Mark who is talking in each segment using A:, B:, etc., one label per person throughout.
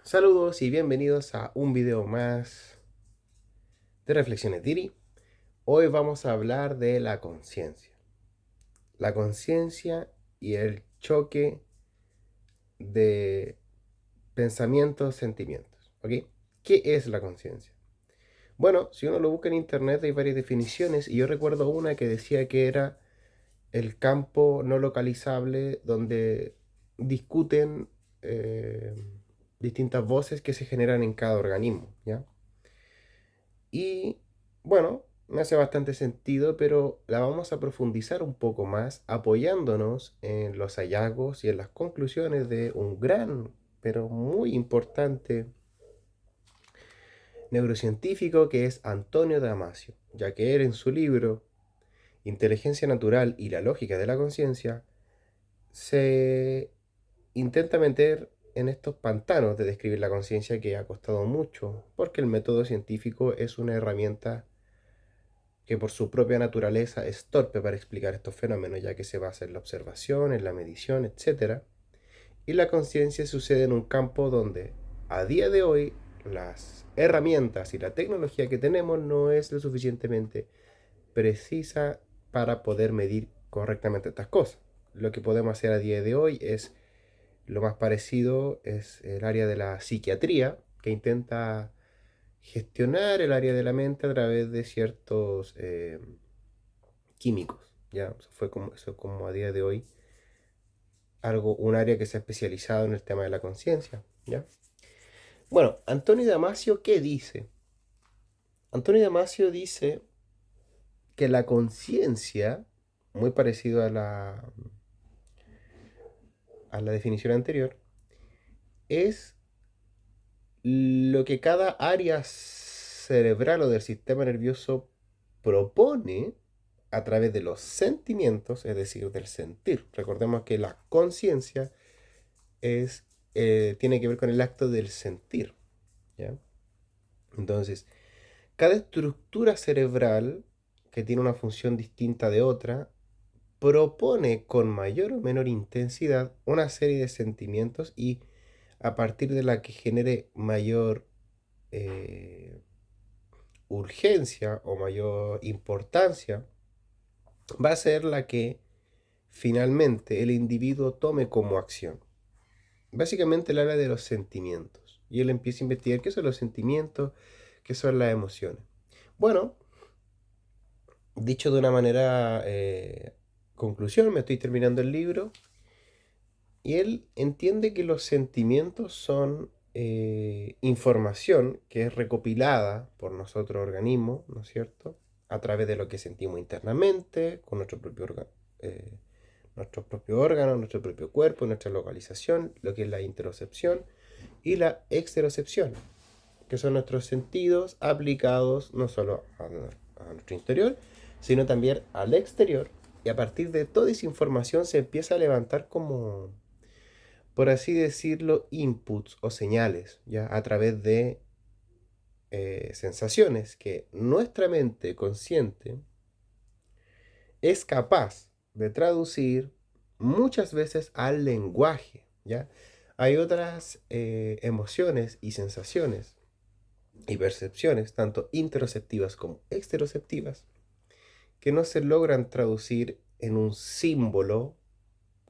A: Saludos y bienvenidos a un video más de Reflexiones Diri. Hoy vamos a hablar de la conciencia. La conciencia y el choque de pensamientos, sentimientos. ¿Ok? ¿Qué es la conciencia? Bueno, si uno lo busca en internet hay varias definiciones y yo recuerdo una que decía que era el campo no localizable donde discuten eh, distintas voces que se generan en cada organismo, ¿ya? Y bueno, me hace bastante sentido, pero la vamos a profundizar un poco más apoyándonos en los hallazgos y en las conclusiones de un gran, pero muy importante neurocientífico que es Antonio Damasio, ya que él en su libro Inteligencia Natural y la Lógica de la Conciencia se intenta meter en estos pantanos de describir la conciencia que ha costado mucho, porque el método científico es una herramienta que por su propia naturaleza es torpe para explicar estos fenómenos, ya que se basa en la observación, en la medición, etc. Y la conciencia sucede en un campo donde a día de hoy las herramientas y la tecnología que tenemos no es lo suficientemente precisa para poder medir correctamente estas cosas. Lo que podemos hacer a día de hoy es lo más parecido es el área de la psiquiatría, que intenta gestionar el área de la mente a través de ciertos químicos. Ya, eso como a día de hoy un área que se ha especializado en el tema de la conciencia. ¿Ya? Bueno, Antonio Damasio, ¿qué dice? Antonio Damasio dice que la conciencia, muy parecido a la definición anterior, es lo que cada área cerebral o del sistema nervioso propone a través de los sentimientos, es decir, del sentir. Recordemos que la conciencia tiene que ver con el acto del sentir. ¿Ya? Entonces, cada estructura cerebral que tiene una función distinta de otra propone con mayor o menor intensidad una serie de sentimientos y a partir de la que genere mayor eh, urgencia o mayor importancia va a ser la que finalmente el individuo tome como acción. Básicamente él habla de los sentimientos y él empieza a investigar qué son los sentimientos, qué son las emociones. Bueno, dicho de una manera conclusión, me estoy terminando el libro y él entiende que los sentimientos son información que es recopilada por nosotros organismos, ¿no es cierto? A través de lo que sentimos internamente, con nuestro propio órgano, nuestro propio cuerpo, nuestra localización, lo que es la interocepción y la exterocepción, que son nuestros sentidos aplicados no solo a nuestro interior, sino también al exterior. Y a partir de toda esa información se empieza a levantar como, por así decirlo, inputs o señales, ya a través de sensaciones que nuestra mente consciente es capaz de traducir muchas veces al lenguaje, ¿ya? Hay otras emociones y sensaciones y percepciones, tanto interoceptivas como exteroceptivas, que no se logran traducir en un símbolo,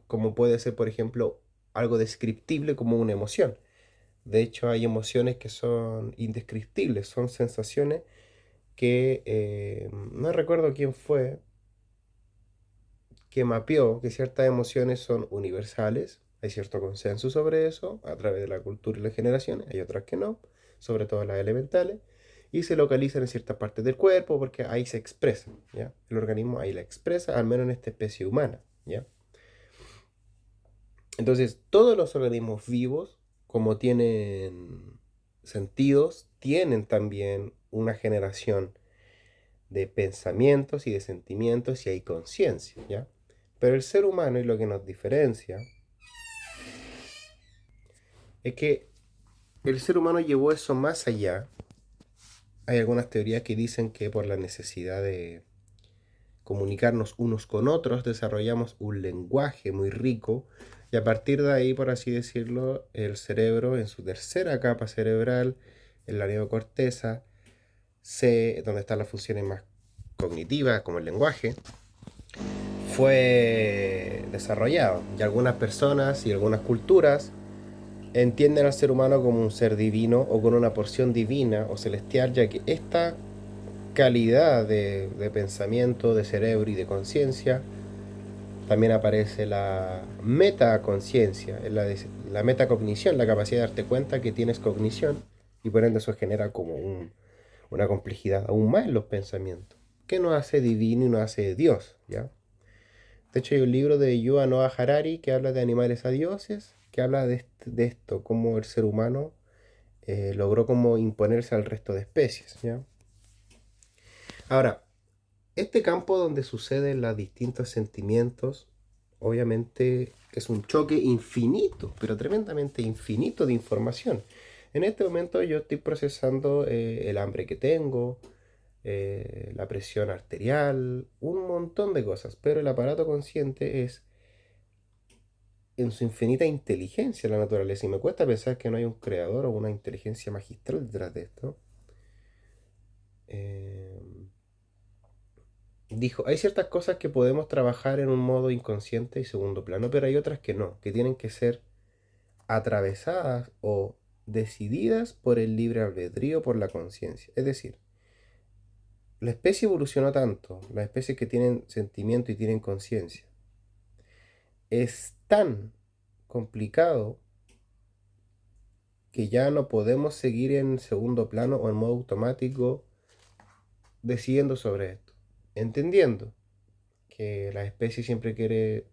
A: como puede ser, por ejemplo, algo descriptible como una emoción. De hecho, hay emociones que son indescriptibles, son sensaciones que no recuerdo quién fue que mapeó que ciertas emociones son universales. Hay cierto consenso sobre eso a través de la cultura y las generaciones. Hay otras que no, sobre todo las elementales. Y se localizan en ciertas partes del cuerpo porque ahí se expresan, ¿ya? El organismo ahí la expresa, al menos en esta especie humana, ¿ya? Entonces, todos los organismos vivos, como tienen sentidos, tienen también una generación de pensamientos y de sentimientos y hay conciencia, ¿ya? Pero el ser humano y lo que nos diferencia es que el ser humano llevó eso más allá. Hay algunas teorías que dicen que por la necesidad de comunicarnos unos con otros desarrollamos un lenguaje muy rico Y a partir de ahí, por así decirlo, el cerebro en su tercera capa cerebral, en la neocorteza, donde están las funciones más cognitivas, como el lenguaje, fue desarrollado. Y algunas personas y algunas culturas entienden al ser humano como un ser divino o con una porción divina o celestial, ya que esta calidad de pensamiento, de cerebro y de conciencia, también aparece la metaconciencia, la metacognición, la capacidad de darte cuenta que tienes cognición, y por ende eso genera como una complejidad aún más en los pensamientos, que nos hace divino y nos hace Dios, ¿ya? De hecho hay un libro de Yuval Noah Harari que habla de animales a dioses, que habla de esto, cómo el ser humano logró como imponerse al resto de especies, ¿ya? Ahora, este campo donde suceden los distintos sentimientos, obviamente es un choque infinito, pero tremendamente infinito de información. En este momento yo estoy procesando el hambre que tengo, la presión arterial, un montón de cosas, pero el aparato consciente es en su infinita inteligencia la naturaleza, y me cuesta pensar que no hay un creador o una inteligencia magistral detrás de esto. Eh, Dijo, hay ciertas cosas que podemos trabajar en un modo inconsciente y segundo plano, pero hay otras que no, que tienen que ser atravesadas o decididas por el libre albedrío, por la conciencia. Es decir, la especie evolucionó tanto, las especies que tienen sentimiento y tienen conciencia, es tan complicado que ya no podemos seguir en segundo plano o en modo automático decidiendo sobre esto, entendiendo que la especie siempre quiere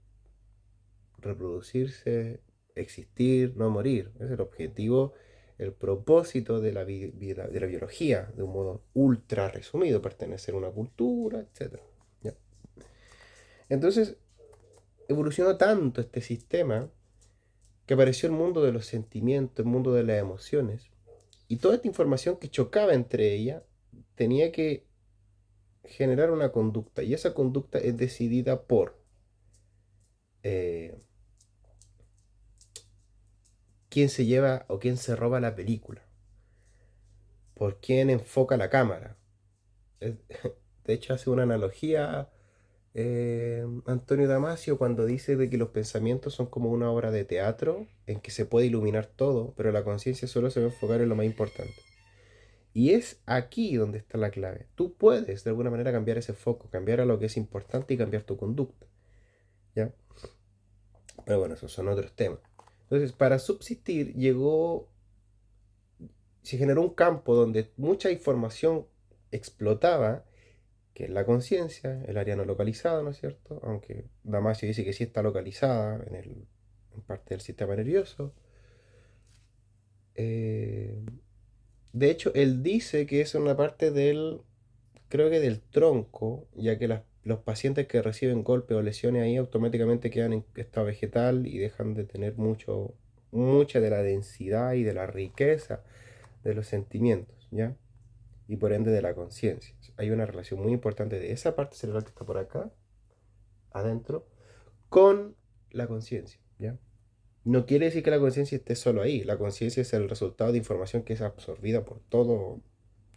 A: reproducirse, existir, no morir. Es el objetivo, el propósito de de la biología, de un modo ultra resumido, pertenecer a una cultura, etc. ¿Ya? Entonces, evolucionó tanto este sistema que apareció el mundo de los sentimientos, el mundo de las emociones, y toda esta información que chocaba entre ellas tenía que generar una conducta, y esa conducta es decidida por eh, quién se lleva o quién se roba la película, por quién enfoca la cámara. De hecho, hace una analogía Antonio Damasio cuando dice de que los pensamientos son como una obra de teatro en que se puede iluminar todo, pero la conciencia solo se va a enfocar en lo más importante. Y es aquí donde está la clave. Tú puedes de alguna manera cambiar ese foco, cambiar a lo que es importante y cambiar tu conducta, ¿ya? Pero bueno, esos son otros temas. Entonces, para subsistir se generó un campo donde mucha información explotaba, que es la conciencia, el área no localizada, ¿no es cierto? Aunque Damasio dice que sí está localizada en parte del sistema nervioso. Eh, de hecho, él dice que es una parte creo que del tronco, ya que los pacientes que reciben golpes o lesiones ahí automáticamente quedan en estado vegetal y dejan de tener mucha de la densidad y de la riqueza de los sentimientos, ¿ya? Y por ende de la conciencia. Hay una relación muy importante de esa parte cerebral que está por acá, adentro, con la conciencia, ¿ya? No quiere decir que la conciencia esté solo ahí. La conciencia es el resultado de información que es absorbida por todo,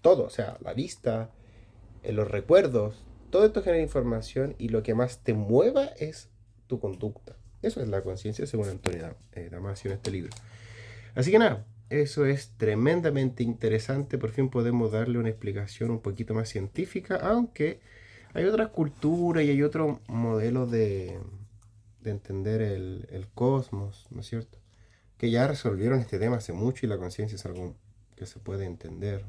A: o sea, la vista, los recuerdos, todo esto genera información y lo que más te mueva es tu conducta. Eso es la conciencia según Antonio Damasio en este libro. Así que nada, eso es tremendamente interesante. Por fin podemos darle una explicación un poquito más científica, aunque hay otras culturas y hay otros modelos de entender el cosmos, ¿no es cierto? Que ya resolvieron este tema hace mucho y la conciencia es algo que se puede entender.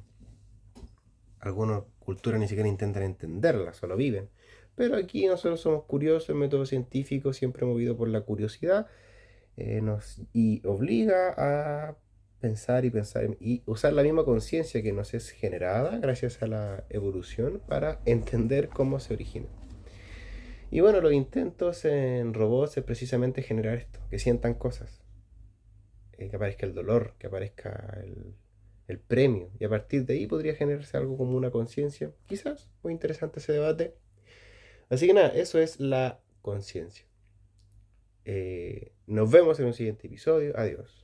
A: Algunas culturas ni siquiera intentan entenderla, solo viven. Pero aquí nosotros somos curiosos, el método científico siempre movido por la curiosidad y obliga a pensar y pensar y usar la misma conciencia que nos es generada gracias a la evolución para entender cómo se origina. Y bueno, los intentos en robots es precisamente generar esto, que sientan cosas, que aparezca el dolor, que aparezca el premio, y a partir de ahí podría generarse algo como una conciencia, quizás, muy interesante ese debate. Así que nada, eso es la conciencia. Nos vemos en un siguiente episodio. Adiós.